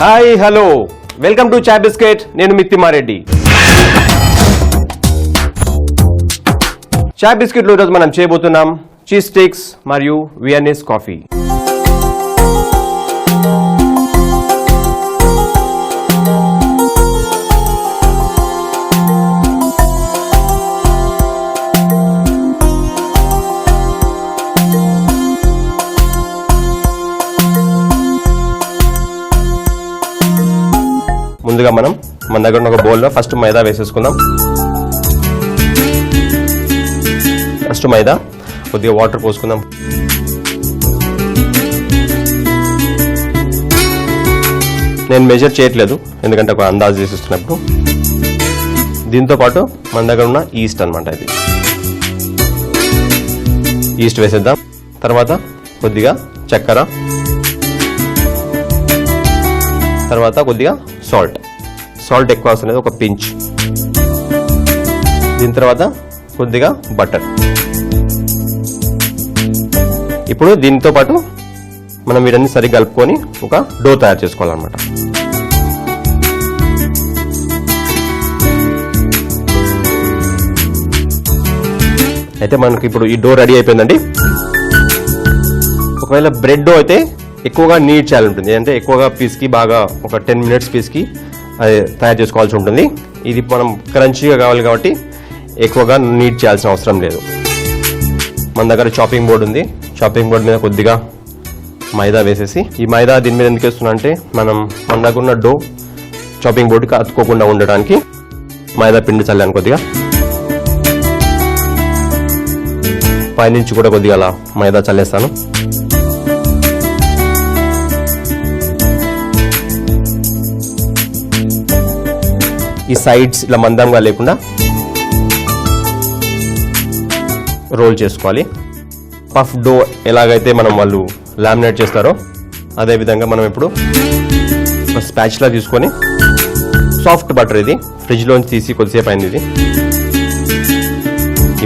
Hi hello welcome to chai biscuit. నేను మీ తిమ్మారెడ్డి. చాయ్ బిస్కెట్లో ఈరోజు మనం చేయబోతున్నాం చీజ్ స్టిక్స్ మరియు వియన్నీస్ కాఫీ. ముందుగా మన దగ్గర ఉన్న ఒక బౌల్లో ఫస్ట్ మైదా వేసేసుకుందాం. ఫస్ట్ మైదా, కొద్దిగా వాటర్ పోసుకుందాం. నేను మెజర్ చేయట్లేదు ఎందుకంటే ఒక అందాజు వేసేస్తున్నప్పుడు. దీంతో పాటు మన దగ్గర ఉన్న ఈస్ట్ అన్నమాట. ఇది ఈస్ట్ వేసేద్దాం. తర్వాత కొద్దిగా చక్కెర, తర్వాత కొద్దిగా సాల్ట్ ఎక్కువ అవసరం లేదు, ఒక పించ్. దీని తర్వాత కొద్దిగా బటర్. ఇప్పుడు దీంతో పాటు మనం వీటన్ని సరిగ్గా కలుపుకొని ఒక డో తయారు చేసుకోవాలన్నమాట. అయితే మనకి ఇప్పుడు ఈ డో రెడీ అయిపోయిందండి. ఒకవేళ బ్రెడ్ డో అయితే ఎక్కువగా నీడ్ చేయాలి ఉంటుంది, అంటే ఎక్కువగా పీస్కి బాగా ఒక 10 minutes పీస్కి అది తయారు చేసుకోవాల్సి ఉంటుంది. ఇది మనం క్రంచీగా కావాలి కాబట్టి ఎక్కువగా నీడ్ చేయాల్సిన అవసరం లేదు. మన దగ్గర చాపింగ్ బోర్డ్ ఉంది. చాపింగ్ బోర్డ్ మీద కొద్దిగా మైదా వేసేసి, ఈ మైదా దీని మీద ఎందుకు వేస్తున్నా అంటే మన దగ్గర ఉన్న డో చాపింగ్ బోర్డుకి అతుక్కోకుండా ఉండడానికి మైదా పిండి చల్లాను. కొద్దిగా పైనుంచి కూడా కొద్దిగా అలా మైదా చల్లేస్తాను. ఈ సైడ్స్ ఇలా మందంగా లేకుండా రోల్ చేసుకోవాలి. పఫ్ డో ఎలాగైతే వాళ్ళు లామినేట్ చేస్తారో అదేవిధంగా మనం ఇప్పుడు ఒక స్పాచులా తీసుకొని, సాఫ్ట్ బటర్ ఇది ఫ్రిడ్జ్లోంచి తీసి కొద్దిసేపు అయింది. ఇది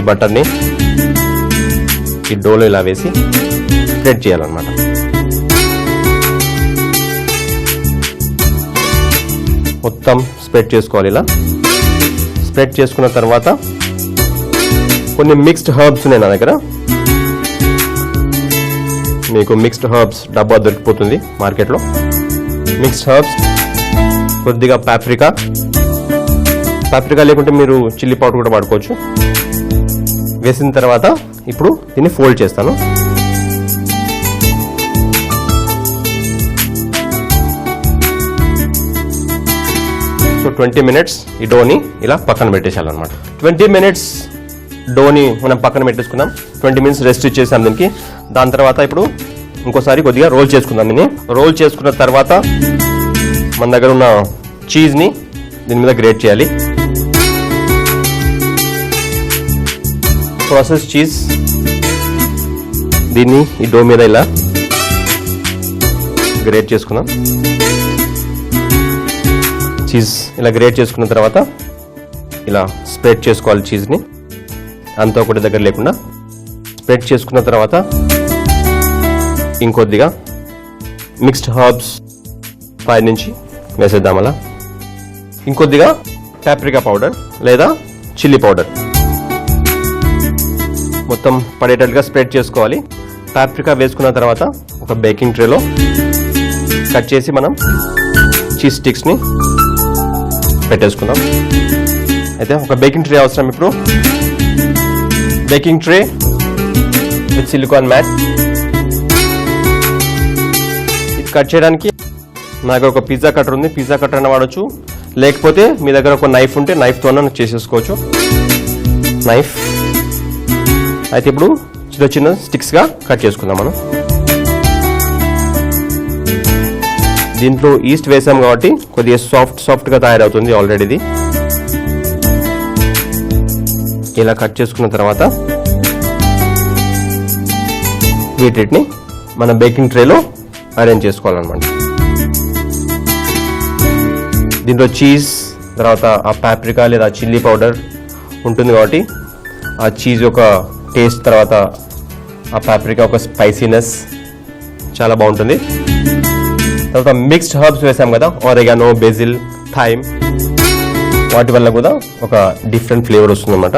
ఈ బటర్ని ఈ డోలో ఇలా వేసి స్ప్రెడ్ చేయాలన్నమాట. మొత్తం స్ప్రెడ్ చేసుకోవాలి. ఇలా స్ప్రెడ్ చేసుకున్న తర్వాత కొన్ని మిక్స్డ్ హర్బ్స్ ఉన్నాయి నా దగ్గర. మీకు మిక్స్డ్ హర్బ్స్ డబ్బా దొరికిపోతుంది మార్కెట్లో. మిక్స్డ్ హర్బ్స్, కొద్దిగా పాప్రికా లేకుంటే మీరు చిల్లీ పౌడర్ కూడా వాడుకోవచ్చు. వేసిన తర్వాత ఇప్పుడు దీన్ని ఫోల్డ్ చేస్తాను. సో 20 minutes ఈ డోని ఇలా పక్కన పెట్టేసాలన్నమాట. 20 minutes డోని మనం పక్కన పెట్టేసుకుందాం. 20 minutes రెస్ట్ ఇచ్చేసాం దీనికి. దాని తర్వాత ఇప్పుడు ఇంకోసారి కొద్దిగా రోల్ చేసుకుందాం. దీన్ని రోల్ చేసుకున్న తర్వాత మన దగ్గర ఉన్న చీజ్ని దీని మీద గ్రేట్ చేయాలి. ప్రాసెస్ చీజ్ దీన్ని ఈ డో మీద ఇలా గ్రేట్ చేసుకుందాం. చీజ్ ఇలా గ్రేట్ చేసుకున్న తర్వాత ఇలా స్ప్రెడ్ చేసుకోవాలి. చీజ్ని అంతా ఒకటి దగ్గర లేకుండా స్ప్రెడ్ చేసుకున్న తర్వాత ఇంకొద్దిగా మిక్స్డ్ హర్బ్స్ పైనుంచి వేసేద్దాం. అలా ఇంకొద్దిగా పాప్రికా పౌడర్ లేదా చిల్లీ పౌడర్ మొత్తం పడేటట్టుగా స్ప్రెడ్ చేసుకోవాలి. పాప్రికా వేసుకున్న తర్వాత ఒక బేకింగ్ ట్రేలో కట్ చేసి మనం చీజ్ స్టిక్స్ని పెట్టేసుకుందాం. అయితే ఒక బేకింగ్ ట్రే అవసరం. ఇప్పుడు baking tray with silicone mat. ఇది కట్ చేయడానికి నా దగ్గర ఒక పిజ్జా కటర్ ఉంది. పిజ్జా కటర్ అయినా వాడచ్చు, లేకపోతే మీ దగ్గర ఒక నైఫ్ ఉంటే నైఫ్తో చేసేసుకోవచ్చు. నైఫ్ అయితే ఇప్పుడు చిన్న చిన్న స్టిక్స్గా కట్ చేసుకుందాం. మనం దీంట్లో ఈస్ట్ వేసాం కాబట్టి కొద్దిగా సాఫ్ట్గా తయారవుతుంది ఆల్రెడీ. ఇది ఇలా కట్ చేసుకున్న తర్వాత వీటిని మన బేకింగ్ ట్రేలో అరేంజ్ చేసుకోవాలన్నమాట. దీంట్లో చీజ్, తర్వాత ఆ పాప్రికా లేదా చిల్లీ పౌడర్ ఉంటుంది కాబట్టి ఆ చీజ్ యొక్క టేస్ట్, తర్వాత ఆ పాప్రికా ఒక స్పైసీనెస్ చాలా బాగుంటుంది. తర్వాత మిక్స్డ్ హర్బ్స్ వేసాం కదా, ఆరెగానో, బెజిల్, థైమ్, వాటి వల్ల కూడా ఒక డిఫరెంట్ ఫ్లేవర్ వస్తుంది అన్నమాట.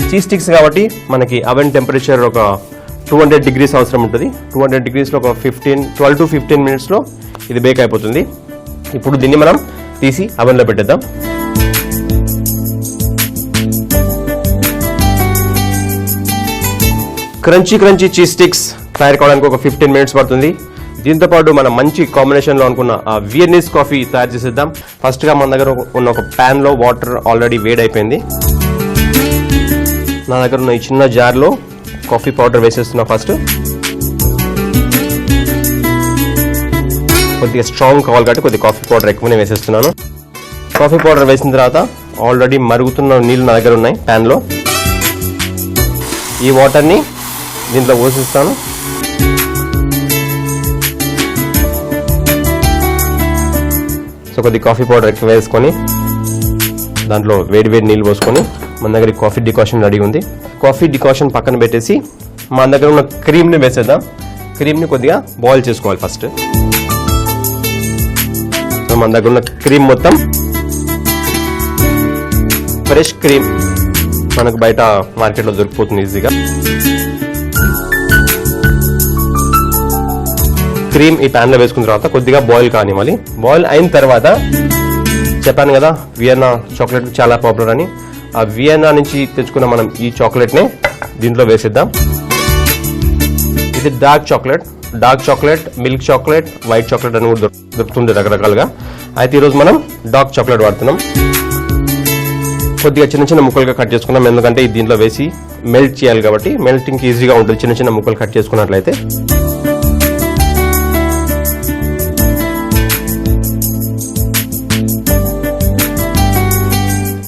చీజ్ స్టిక్స్ కాబట్టి మనకి అవెన్ టెంపరేచర్ ఒక 200 degrees అవసరం ఉంటుంది. 200 degreesలో ఒక 12 to 15 minutesలో ఇది బేక్ అయిపోతుంది. ఇప్పుడు దీన్ని మనం తీసి అవెన్లో పెట్టేద్దాం. క్రంచీ చీజ్ స్టిక్స్ తయారు కావడానికి ఒక 15 minutes పడుతుంది. దీంతో పాటు మనం మంచి కాంబినేషన్లో అనుకున్న వియర్నీస్ కాఫీ తయారు చేసేద్దాం. ఫస్ట్గా మన దగ్గర ఉన్న ఒక ప్యాన్లో వాటర్ ఆల్రెడీ వేడి అయిపోయింది. నా దగ్గర ఉన్న ఈ చిన్న జార్లో కాఫీ పౌడర్ వేసేస్తున్నా. ఫస్ట్ కొద్దిగా స్ట్రాంగ్ కావాలి కాబట్టి కొద్దిగా కాఫీ పౌడర్ ఎక్కువనే వేసేస్తున్నాను. కాఫీ పౌడర్ వేసిన తర్వాత ఆల్రెడీ మరుగుతున్న నీళ్ళు నా దగ్గర ఉన్నాయి ప్యాన్లో. ఈ వాటర్ని దీంట్లో పోసిస్తాను. సో కొద్దిగా కాఫీ పౌడర్ ఎక్కువ వేసుకొని దాంట్లో వేడి నీళ్ళు పోసుకొని మన దగ్గర కాఫీ డికాషన్ రెడీ ఉంది. కాఫీ డికాషన్ పక్కన పెట్టేసి మన దగ్గర ఉన్న క్రీమ్ని వేసేద్దాం. క్రీమ్ని కొద్దిగా బాయిల్ చేసుకోవాలి ఫస్ట్. సో మన దగ్గర ఉన్న క్రీమ్ మొత్తం ఫ్రెష్ క్రీమ్ మనకు బయట మార్కెట్లో దొరికిపోతుంది ఈజీగా. క్రీమ్ ఈ ప్యాన్లో వేసుకున్న తర్వాత కొద్దిగా బాయిల్ కానివ్వాలి. బాయిల్ అయిన తర్వాత చెప్పాను కదా వియన్నా చాక్లెట్ చాలా పాపులర్ అని, ఆ వియన్నా నుంచి తెచ్చుకున్న మనం ఈ చాక్లెట్ని దీంట్లో వేసేద్దాం. ఇది dark chocolate, milk chocolate, white chocolate అని కూడా దొరుకుతుంది రకరకాలుగా. అయితే ఈరోజు మనం డార్క్ చాక్లెట్ వాడుతున్నాం. కొద్దిగా చిన్న ముక్కలుగా కట్ చేసుకున్నాం, ఎందుకంటే ఇది దీంట్లో వేసి మెల్ట్ చేయాలి కాబట్టి మెల్టింగ్ ఈజీగా ఉంటుంది చిన్న ముక్కలు కట్ చేసుకున్నట్లయితే.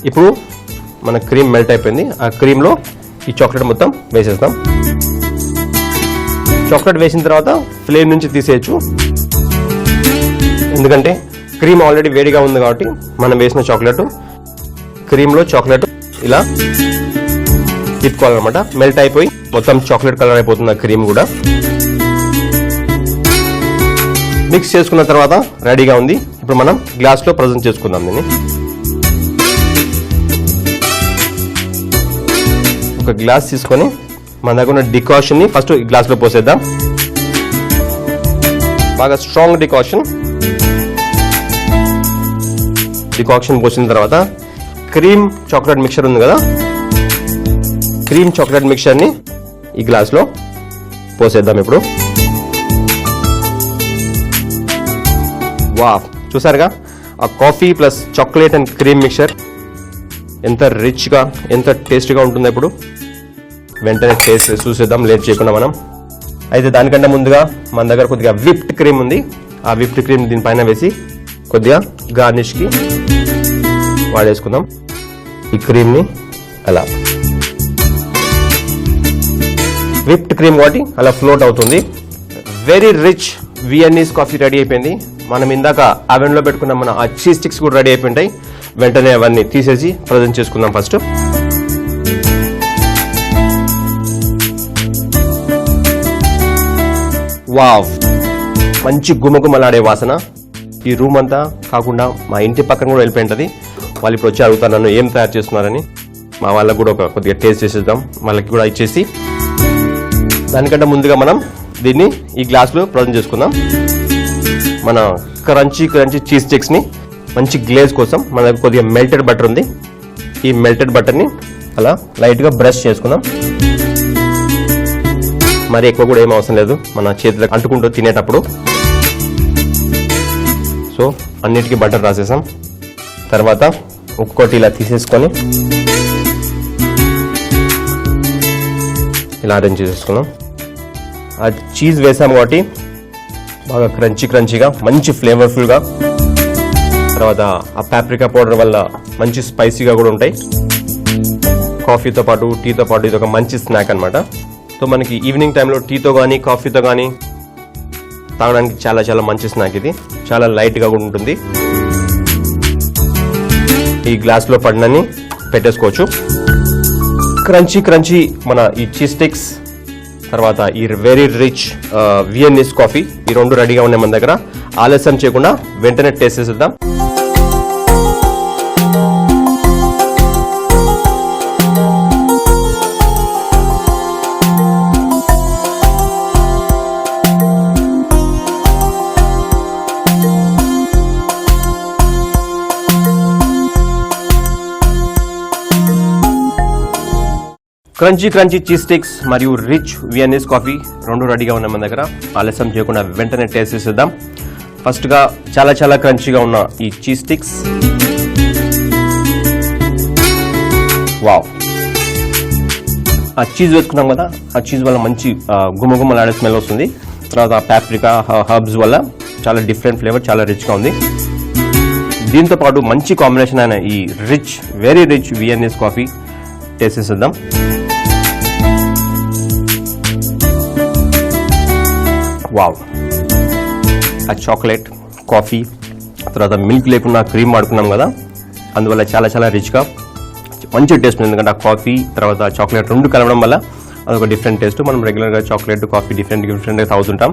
ఇప్పుడు మన క్రీమ్ మెల్ట్ అయిపోయింది. ఆ క్రీమ్లో ఈ చాక్లెట్ మొత్తం వేసేస్తాం. చాక్లెట్ వేసిన తర్వాత ఫ్లేమ్ నుంచి తీసేయచ్చు, ఎందుకంటే క్రీమ్ ఆల్రెడీ వేడిగా ఉంది కాబట్టి మనం వేసిన క్రీమ్లో చాక్లెట్ ఇలా తిప్పుకోవాలన్నమాట. మెల్ట్ అయిపోయి మొత్తం చాక్లెట్ కలర్ అయిపోతుంది ఆ క్రీమ్ కూడా. మిక్స్ చేసుకున్న తర్వాత రెడీగా ఉంది. ఇప్పుడు మనం గ్లాస్లో ప్రజెంట్ చేసుకుందాం దీన్ని. ఒక గ్లాస్ తీసుకొని మన దగ్గర ఉన్న డికాషన్ని ఫస్ట్ ఈ గ్లాస్లో పోసేద్దాం. బాగా స్ట్రాంగ్ డికాక్షన్ పోసిన తర్వాత క్రీమ్ చాక్లెట్ మిక్చర్ ఉంది కదా, క్రీమ్ చాక్లెట్ మిక్చర్ని ఈ గ్లాస్లో పోసేద్దాం. ఇప్పుడు వావ్, చూసారుగా ఆ coffee plus chocolate and cream mixture ఎంత రిచ్గా ఎంత టేస్టీగా ఉంటుందో. ఇప్పుడు వెంటనే టేస్ట్ చూసేద్దాం లేట్ చేయకుండా మనం. అయితే దానికంటే ముందుగా మన దగ్గర కొద్దిగా విప్డ్ క్రీమ్ ఉంది. ఆ విప్డ్ క్రీమ్ దీనిపైన వేసి కొద్దిగా గార్నిష్కి వాడేసుకుందాం. ఈ క్రీమ్ని అలా విప్డ్ క్రీమ్ కాబట్టి అలా ఫ్లోట్ అవుతుంది. వెరీ రిచ్ వియర్నీస్ కాఫీ రెడీ అయిపోయింది. మనం ఇందాక అవెన్లో పెట్టుకున్న మన ఆ చీజ్ స్టిక్స్ కూడా రెడీ అయిపోయింటాయి. వెంటనే అవన్నీ తీసేసి ప్రజెంట్ చేసుకుందాం. ఫస్ట్ వావ్, మంచి గుమగుమలాడే వాసన ఈ రూమ్ అంతా కాకుండా మా ఇంటి పక్కన కూడా వెళ్ళిపోయింటది. వాళ్ళు ఇప్పుడు వచ్చి అడుగుతారు నన్ను ఏం తయారు చేస్తున్నారని. మా వాళ్ళకు కూడా కొద్దిగా టేస్ట్ చేసేద్దాం, వాళ్ళకి కూడా ఇచ్చేసి. దానికంటే ముందుగా మనం దీన్ని ఈ గ్లాస్లో ప్రజెంట్ చేసుకుందాం. మన క్రంచీ చీజ్ స్టిక్స్ని మంచి గ్లేజ్ కోసం మన దగ్గర కొద్దిగా మెల్టెడ్ బటర్ ఉంది. ఈ మెల్టెడ్ బటర్ని అలా లైట్గా బ్రష్ చేసుకుందాం. మరి ఎక్కువ కూడా ఏం అవసరం లేదు, మన చేతులకు అంటుకుంటూ తినేటప్పుడు. సో అన్నిటికీ బటర్ రాసేసాం. తర్వాత ఒక్కొక్కటి ఇలా తీసేసుకొని ఇలా అరేంజ్ చేసేసుకున్నాం. ఆ చీజ్ వేసాం కాబట్టి బాగా క్రంచీగా మంచి ఫ్లేవర్ఫుల్గా. తర్వాత ఆ పాప్రికా పౌడర్ వల్ల మంచి స్పైసీగా కూడా ఉంటాయి. కాఫీతో పాటు టీతో పాటు ఇది ఒక మంచి స్నాక్ అనమాట. సో మనకి ఈవినింగ్ టైంలో టీతో కానీ కాఫీతో కానీ తాగడానికి చాలా చాలా మంచి స్నాక్. ఇది చాలా లైట్గా కూడా ఉంటుంది. ఈ గ్లాస్లో పడినని పెట్టేసుకోవచ్చు. క్రంచీ క్రంచీ మన ఈ చీజ్ స్టిక్స్, తర్వాత ఈ వెరీ రిచ్ వియన్నీస్ కాఫీ, ఈ రెండు రెడీగా ఉన్నాయి మన దగ్గర. ఆలస్యం చేయకుండా వెంటనే టేస్ట్ చేసేద్దాం. క్రంచీ క్రంచీ చీజ్ స్టిక్స్ మరియు రిచ్ వియన్నీస్ కాఫీ రెండు రెడీగా ఉన్నాయి మన దగ్గర. ఆలస్యం చేయకుండా వెంటనే టేస్ట్ చేసేద్దాం. ఫస్ట్గా చాలా చాలా క్రంచీగా ఉన్న ఈ చీజ్ స్టిక్స్. వావ్, ఆ చీజ్ వేసుకున్నాం కదా, ఆ చీజ్ వల్ల మంచి గుమగుమలాడే స్మెల్ వస్తుంది. తర్వాత పాప్రికా హర్బ్స్ వల్ల చాలా డిఫరెంట్ ఫ్లేవర్, చాలా రిచ్గా ఉంది. దీంతో పాటు మంచి కాంబినేషన్ అయిన ఈ rich very rich Viennese coffee taste చేసేద్దాం. వావ్, ఆ చాక్లెట్ కాఫీ తర్వాత మిల్క్ లేకుండా క్రీమ్ వాడుకున్నాం కదా, అందువల్ల చాలా చాలా రిచ్గా మంచి టేస్ట్ ఉంది. ఎందుకంటే ఆ కాఫీ తర్వాత చాక్లెట్ రెండు కలవడం వల్ల అదొక డిఫరెంట్ టేస్ట్. మనం రెగ్యులర్గా చాక్లెట్ కాఫీ డిఫరెంట్గా తాగుతుంటాం,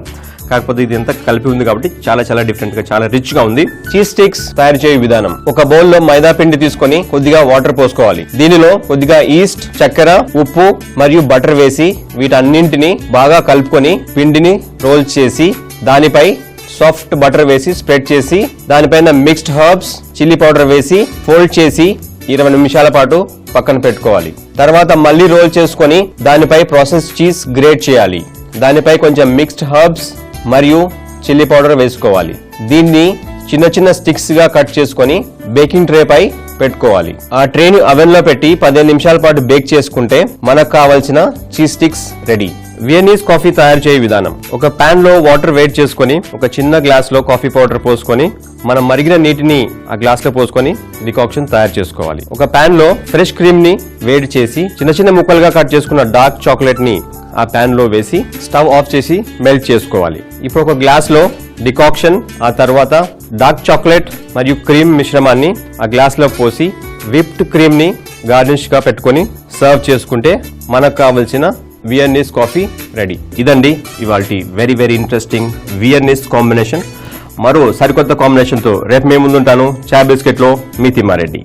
కాకపోతే ఇది ఎంత కలిపి ఉంది కాబట్టి చాలా చాలా డిఫరెంట్గా చాలా రిచ్గా ఉంది. చీజ్ స్టిక్స్ తయారు చేయే విధానం: ఒక బౌల్లో మైదా పిండి తీసుకొని కొద్దిగా వాటర్ పోసుకోవాలి. దీనిలో కొద్దిగా ఈస్ట్, చక్కెర, ఉప్పు మరియు బటర్ వేసి వీటన్నింటిని బాగా కలుపుకొని పిండిని రోల్ చేసి దానిపై సాఫ్ట్ బటర్ వేసి స్ప్రెడ్ చేసి దానిపైన మిక్స్డ్ హర్బ్స్, చిల్లీ పౌడర్ వేసి ఫోల్డ్ చేసి 20 నిమిషాల పాటు పక్కన పెట్టుకోవాలి. తర్వాత మళ్ళీ రోల్ చేసుకొని దానిపై ప్రాసెస్ చీజ్ గ్రేట్ చేయాలి. దానిపై కొంచెం మిక్స్డ్ హర్బ్స్ మరియు చిల్లీ పౌడర్ వేసుకోవాలి. దీన్ని చిన్న చిన్న స్టిక్స్ గా కట్ చేసుకొని బేకింగ్ ట్రే పై పెట్టుకోవాలి. ఆ ట్రేని అవెన్ లో పెట్టి 15 నిమిషాల పాటు బేక్ చేసుకుంటే మనకు కావాల్సిన చీజ్ స్టిక్స్ రెడీ. వియన్నీస్ కాఫీ తయారు చేయే విధానం: ఒక పాన్ లో వాటర్ వేడి చేసుకొని ఒక చిన్న గ్లాస్ లో కాఫీ పౌడర్ పోసుకొని మనం మరిగిన నీటిని ఆ గ్లాస్ లో పోసుకొని డికాక్షన్ తయారు చేసుకోవాలి. ఒక పాన్ లో ఫ్రెష్ క్రీమ్ ని వేడి చేసి చిన్న చిన్న ముక్కలుగా కట్ చేసుకున్న డార్క్ చాక్లెట్ ని ఆ పాన్ లో వేసి స్టవ్ ఆఫ్ చేసి మెల్ట్ చేసుకోవాలి. ఇప్పుడు ఒక గ్లాస్ లో డికాక్షన్, ఆ తర్వాత డార్క్ చాక్లెట్ మరియు క్రీమ్ మిశ్రమాన్ని ఆ గ్లాస్ లో పోసి విప్డ్ క్రీమ్ ని గార్నిష్ గా పెట్టుకొని సర్వ్ చేసుకుంటే మనకు కావలసిన వియన్నీస్ కాఫీ రెడీ. ఇదండి ఇవాల్టి వెరీ వెరీ ఇంట్రెస్టింగ్ వియన్నీస్ కాంబినేషన్. మరో సరికొత్త కాంబినేషన్తో రేపు మేము ముందుంటాను. చాయ్ బిస్కెట్లో మీ తిమ్మారెడ్డి.